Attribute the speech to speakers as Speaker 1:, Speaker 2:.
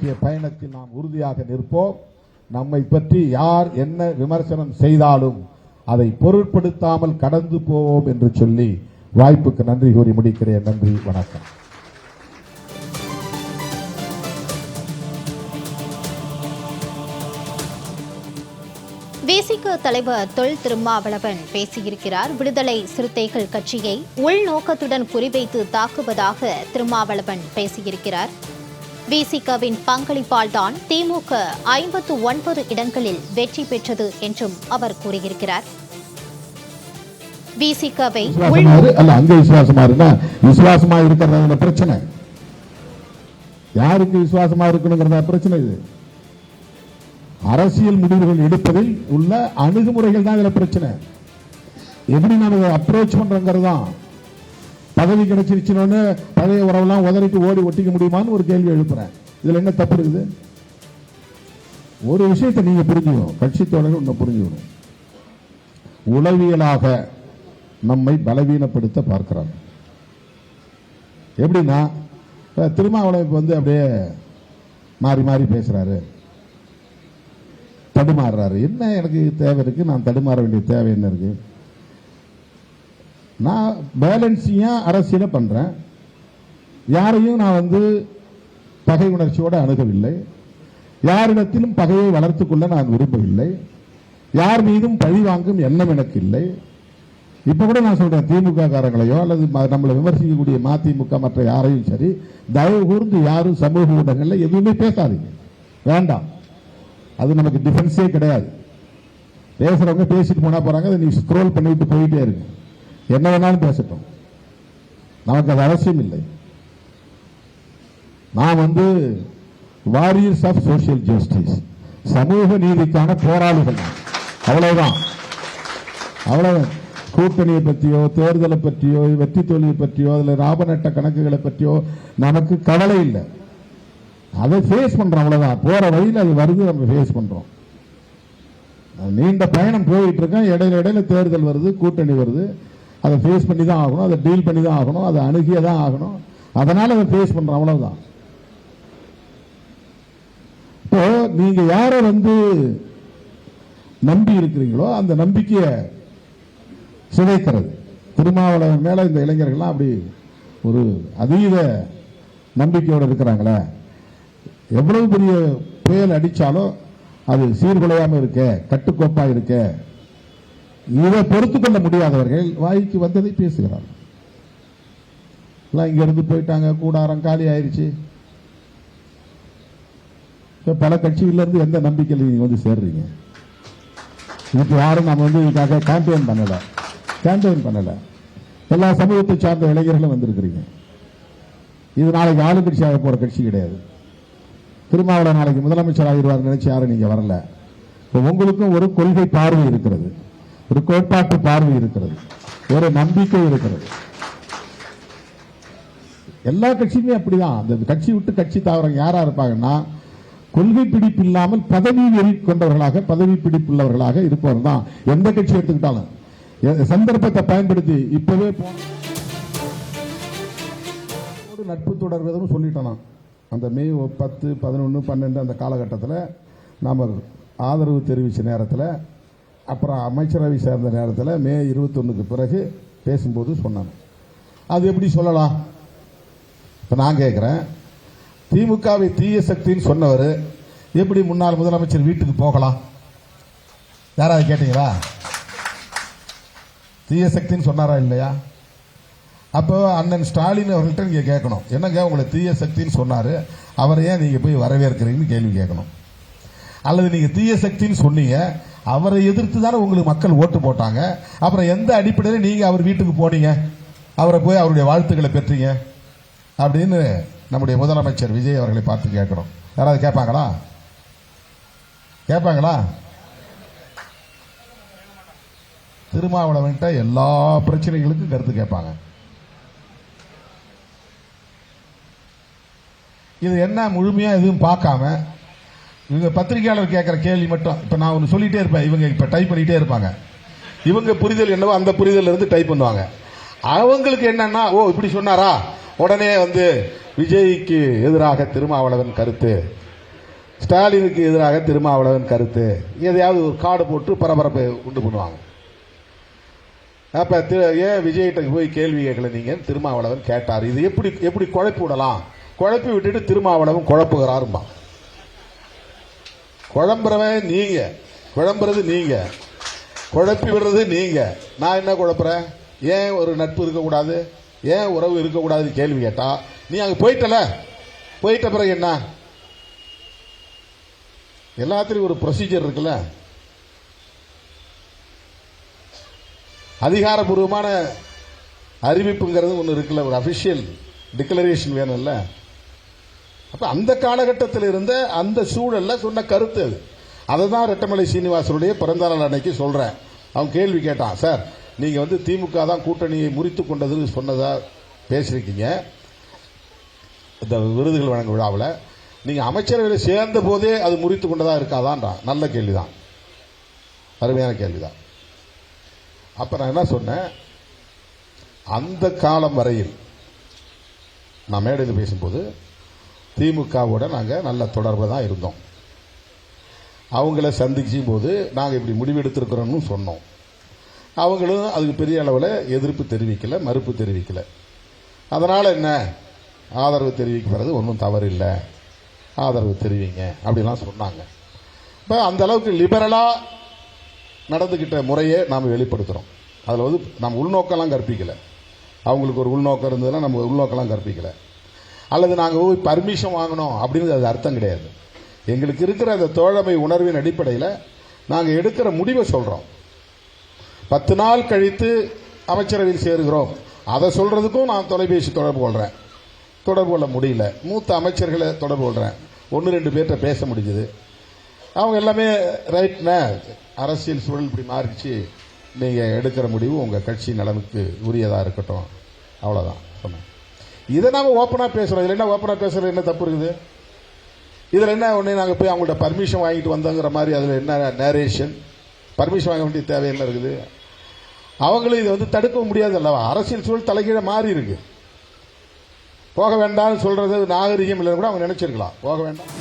Speaker 1: நோக்கிய பயணத்தில் நாம் உறுதியாக நிற்போம். நம்மை பற்றி யார் என்ன விமர்சனம் செய்தாலும் அதை பொருட்படுத்தாமல் கடந்து போவோம் என்று சொல்லி வாய்ப்புக்கு நன்றி கூறி முடிக்கிறேன். நன்றி, வணக்கம்.
Speaker 2: விசிக தலைவர் தொல் திருமாவளவன் பேசியிருக்கிறார். விடுதலை சிறுத்தைகள் கட்சியை உள்நோக்கத்துடன் குறிவைத்து தாக்குவதாக திருமாவளவன் பேசியிருக்கிறார். விசிகவின் பங்களிப்பால் தான் திமுக 59 இடங்களில் வெற்றி பெற்றது என்றும் அவர் கூறியிருக்கிறார். விசிகவை
Speaker 1: அங்க விசுவாசமா இருக்கிறது பிரச்சனை, யாருக்கு விசுவாசமா இருக்கணுங்கிறத பிரச்சனை. இது அரசியல் முடிவுகள் எடுப்பதில் உள்ள அணுகுமுறைகள் தான் இதுல பிரச்சனை. எப்படி நம்ம அப்ரோச் பண்றோங்கிறது தான். பதவி கிடைச்சிருச்சுன்னு பழைய உறவெல்லாம் உதறிட்டு ஓடி ஒட்டிக்க முடியுமான்னு ஒரு கேள்வி எழுப்புறேன். இதுல என்ன தப்பு இருக்குது? ஒரு விஷயத்தை நீங்க புரிஞ்சுக்கணும், கட்சி தோழர்கள் ஒன்று புரிஞ்சுக்கணும். உளவியலாக நம்மை பலவீனப்படுத்த பார்க்கிறார். எப்படின்னா திருமாவளவன் வந்து அப்படியே மாறி மாறி பேசுறாரு, தடுமாறுறாரு. என்ன எனக்கு தேவை இருக்கு? நான் தடுமாற வேண்டிய தேவை என்ன இருக்கு? நான் பேலன்ஸிங்கா அரசியலை பண்றேன். யாரையும் நான் வந்து பகை உணர்ச்சியோடு அணுகவில்லை. யாரிடத்திலும் பகையை வளர்த்துக் கொள்ள நான் விரும்பவில்லை. யார் மீதும் பழி வாங்கும் எண்ணம் எனக்கு இல்லை. இப்ப கூட நான் சொல்றேன், திமுக காரங்களையோ அல்லது நம்மளை விமர்சிக்கக்கூடிய மதிமுக மற்ற யாரையும் சரி, தயவு கூர்ந்து யாரும் சமூக ஊடகங்கள்ல எதுவுமே பேசாதீங்க, வேண்டாம். அது நமக்கு டிஃபென்ஸே கிடையாது. பேசுறவங்க பேசிட்டு போனா போறாங்க, அதை நீ ஸ்க்ரோல் பண்ணிவிட்டு போயிட்டே இருக்கு. என்ன வேணாலும் பேசட்டும், நமக்கு அது அவசியம் இல்லை. நான் வந்து வாரியர்ஸ் ஆஃப் சோசியல் ஜஸ்டிஸ், சமூக நீதிக்கான போராளிகள், அவ்வளவுதான். அவ்வளவு கூட்டணியை பற்றியோ தேர்தலை பற்றியோ வெற்றி தோல்வியை பற்றியோ அதுல லாப நட்ட கணக்குகளை பற்றியோ நமக்கு கவலை இல்லை. அதை ஃபேஸ் பண்றோம், அவ்வளவுதான். போற வழியில் அது வருது, நம்ம ஃபேஸ் பண்றோம். நீண்ட பயணம் போயிட்டு இருக்கோம். இடையில தேர்தல் வருது, கூட்டணி வருது, அதை ஃபேஸ் பண்ணி தான் ஆகணும், அதை டீல் பண்ணி தான் ஆகணும், அதை அணுகியே தான் ஆகணும். அதனால அதை ஃபேஸ் பண்றோம், அவ்வளவுதான். இப்போ நீங்க யாரை வந்து நம்பி இருக்கிறீங்களோ அந்த நம்பிக்கையை சிதைக்கிறது. திருமாவளவன் மேல இந்த இளைஞர்கள்லாம் அப்படி ஒரு அதீத நம்பிக்கையோடு இருக்கிறாங்களே. எவ்வளவு பெரிய புயல் அடிச்சாலும் அது சீர்குலையாம இருக்க, கட்டுக்கோப்பா இருக்க, இதை பொறுத்துக் கொள்ள முடியாதவர்கள் வாய்க்கு வந்ததை பேசுகிறார்கள். இங்க இருந்து போயிட்டாங்க, கூடாரம் காலி ஆயிருச்சு. பல கட்சியில இருந்து எந்த நம்பிக்கையில் நீங்க வந்து சேர்றீங்க? இதுக்கு யாரும் நம்ம வந்து இதுக்காக கேம்பெயின் பண்ணல. எல்லா சமூகத்தை சார்ந்த இளைஞர்களும் வந்திருக்கிறீங்க. இது நாளைக்கு ஆளுங்கட்சியாக போற கட்சி கிடையாது. திருமாவளவன் நாளைக்கு முதலமைச்சர் ஆகிடுவார் நினைச்சு யாரும் நீங்க வரல. உங்களுக்கும் ஒரு கொள்கை பார்வை இருக்கிறது, ஒரு கோட்பாட்டு பார்வை இருக்கிறது, ஒரு நம்பிக்கை இருக்கிறது. எல்லா கட்சியுமே அப்படிதான். அந்த கட்சி விட்டு கட்சி தாவறவங்க யாரா இருப்பாங்கன்னா, கொள்கை பிடிப்பு இல்லாமல் பதவி வெறி கொண்டவர்களாக, பதவி பிடிப்புள்ளவர்களாக இருப்பவர் தான். எந்த கட்சி எடுத்துக்கிட்டாலும் சந்தர்ப்பத்தை பயன்படுத்தி இப்பவே நட்பு தொடர்வதும் சொல்லிட்டோம். அந்த மே 10, 11, 12 அந்த காலகட்டத்தில் நாம் ஆதரவு தெரிவித்த நேரத்தில், அப்புறம் அமைச்சரவை சேர்ந்த நேரத்தில் மே 21க்கு பிறகு பேசும்போது சொன்னாங்க. அது எப்படி சொல்லலாம்? இப்போ நான் கேட்குறேன், திமுகவை தீய சக்தின்னு சொன்னவர் எப்படி முன்னாள் முதலமைச்சர் வீட்டுக்கு போகலாம்? யாராவது கேட்டீங்களா? தீய சக்தின்னு சொன்னாரா இல்லையா? அப்போ அண்ணன் ஸ்டாலின் அவர்கள்ட்ட நீங்க கேட்கணும், என்னங்க உங்களை தீய சக்தின்னு சொன்னாரு, அவரை ஏன் நீங்க போய் வரவேற்கிறீங்கன்னு கேள்வி கேட்கணும். அல்லது நீங்க தீய சக்தின்னு சொன்னீங்க, அவரை எதிர்த்து தானே உங்களுக்கு மக்கள் ஓட்டு போட்டாங்க, அப்புறம் எந்த அடிப்படையில் நீங்க அவர் வீட்டுக்கு போனீங்க, அவரை போய் அவருடைய வாழ்த்துக்களை பெற்றீங்க அப்படின்னு நம்முடைய முதலமைச்சர் விஜய் அவர்களை பார்த்து கேட்கணும். யாராவது கேட்பாங்களா? திருமாவளவன்ட்ட எல்லா பிரச்சனைகளுக்கும் கருத்து கேட்பாங்க. இது என்ன முழுமையா எதுவும் பார்க்காம இவங்க பத்திரிகையாளர் கேட்கிற கேள்வி மட்டும். இப்ப நான் ஒன்று சொல்லிட்டே இருப்பேன், இவங்க இப்ப டைப் பண்ணிட்டே இருப்பாங்க. இவங்க புரிதல் என்னவோ அந்த புரிதல் இருந்து டைப் பண்ணுவாங்க. அவங்களுக்கு என்னன்னா, இப்படி சொன்னாரா, உடனே வந்து விஜய்க்கு எதிராக திருமாவளவன் கருத்து ஸ்டாலினுக்கு எதிராக திருமாவளவன் கருத்து, எதையாவது ஒரு கார்டு போட்டு பரபரப்பை உண்டு பண்ணுவாங்க. அப்ப ஏன் விஜய்கிட்ட போய் கேள்வி கேட்கல நீங்க? திருமாவளவன் கேட்டார். இது எப்படி குழப்பி விடலாம்? குழப்பி விட்டுட்டு திருமாவளவன் குழப்புகிறாருமா. குழம்புறவன் நீங்க, குழம்புறது நீங்க, குழப்பி விடுறது நீங்க. நான் என்ன குழப்புறேன்? ஏன் ஒரு நட்பு இருக்கக்கூடாது, ஏன் உறவு இருக்கக்கூடாதுன்னு கேள்வி கேட்டா நீ அங்க போயிட்டல, போயிட்ட பிறகு என்ன? எல்லாத்திலும் ஒரு ப்ரொசீஜர் இருக்குல்ல, அதிகாரப்பூர்வமான அறிவிப்புங்கிறது ஒன்று இருக்குல்ல, ஒரு அபிஷியல் டிக்ளரேஷன் வேணும்ல. அப்ப அந்த காலகட்டத்தில் இருந்த அந்த சூழல்ல சொன்ன கருத்து அது. அதை தான் ரெட்டமலை சீனிவாசனுடைய பிறந்தநாள் அன்னைக்கு சொல்றேன். அவன் கேள்வி கேட்டான், சார் நீங்க வந்து திமுக தான் கூட்டணியை முறித்து கொண்டதுன்னு சொன்னதா பேசிருக்கீங்க இந்த விருதுகள் வழங்கும் விழாவில், நீங்க அமைச்சரவையில் சேர்ந்த போதே அது முறித்து கொண்டதா இருக்காதான்றான். நல்ல கேள்விதான், அருமையான கேள்விதான். அப்ப நான் என்ன சொன்னேன், அந்த காலம் வரையில் நான் மேடையில் பேசும்போது திமுகவோட நாங்கள் நல்ல தொடர்பு தான் இருந்தோம். அவங்கள சந்திக்கும் போது நாங்கள் இப்படி முடிவெடுத்திருக்கிறோம்னு சொன்னோம். அவங்களும் அதுக்கு பெரிய அளவில் எதிர்ப்பு தெரிவிக்கல, மறுப்பு தெரிவிக்கல. அதனால என்ன, ஆதரவு தெரிவிக்கிறது ஒன்றும் தவறு இல்லை, ஆதரவு தெரிவிங்க அப்படிலாம் சொன்னாங்க. இப்போ அந்த அளவுக்கு லிபரலா நடந்துகிட்ட முறையை நாம் வெளிப்படுத்துறோம். அதில் வந்து நம்ம உள்நோக்கெல்லாம் கற்பிக்கல. அவங்களுக்கு ஒரு உள்நோக்கம் இருந்ததுன்னா நம்ம உள்நோக்கெல்லாம் கற்பிக்கல. அல்லது நாங்கள் போய் பர்மிஷன் வாங்கணும் அப்படின்னு அது அர்த்தம் கிடையாது. எங்களுக்கு இருக்கிற அந்த தோழமை உணர்வின் அடிப்படையில் நாங்கள் எடுக்கிற முடிவை சொல்றோம். 10 நாள் கழித்து அமைச்சரவையில் சேருகிறோம், அதை சொல்றதுக்கும் நான் தொலைபேசி தொடர்பு கொள்றேன். தொடர்பு கொள்ள முடியல, மூத்த அமைச்சர்களை தொடர்பு கொள்றேன், 1-2 பேர்கிட்ட பேச முடிஞ்சது. அவங்க எல்லாமே ரைட்னா, அரசியல் சூழல் இப்படி மாறிச்சு, நீங்க எடுக்கிற முடிவு உங்க கட்சி நலனுக்கு உரியதா இருக்கட்டும், அவ்வளவுதான் சொன்னேன். இதை நாம ஓப்பனா பேசுறோம். இதுல என்ன ஓப்பனா பேசுறது என்ன தப்பு இருக்குது? இதுல என்ன ஒண்ணு நாங்க போய் அவங்கள்ட்ட பர்மிஷன் வாங்கிட்டு வந்தோங்கிற மாதிரி அதுல என்ன நேரேஷன்? பர்மிஷன் வாங்க வேண்டிய தேவை என்ன இருக்குது? அவங்களும் இதை வந்து தடுக்க முடியாது அல்லவா? அரசியல் சூழல் தலைகீழ மாறி இருக்கு. போக வேண்டாம்னு சொல்றது நாகரிகம் இல்லைன்னு கூட அவங்க நினைச்சிருக்கலாம். போக வேண்டாம்.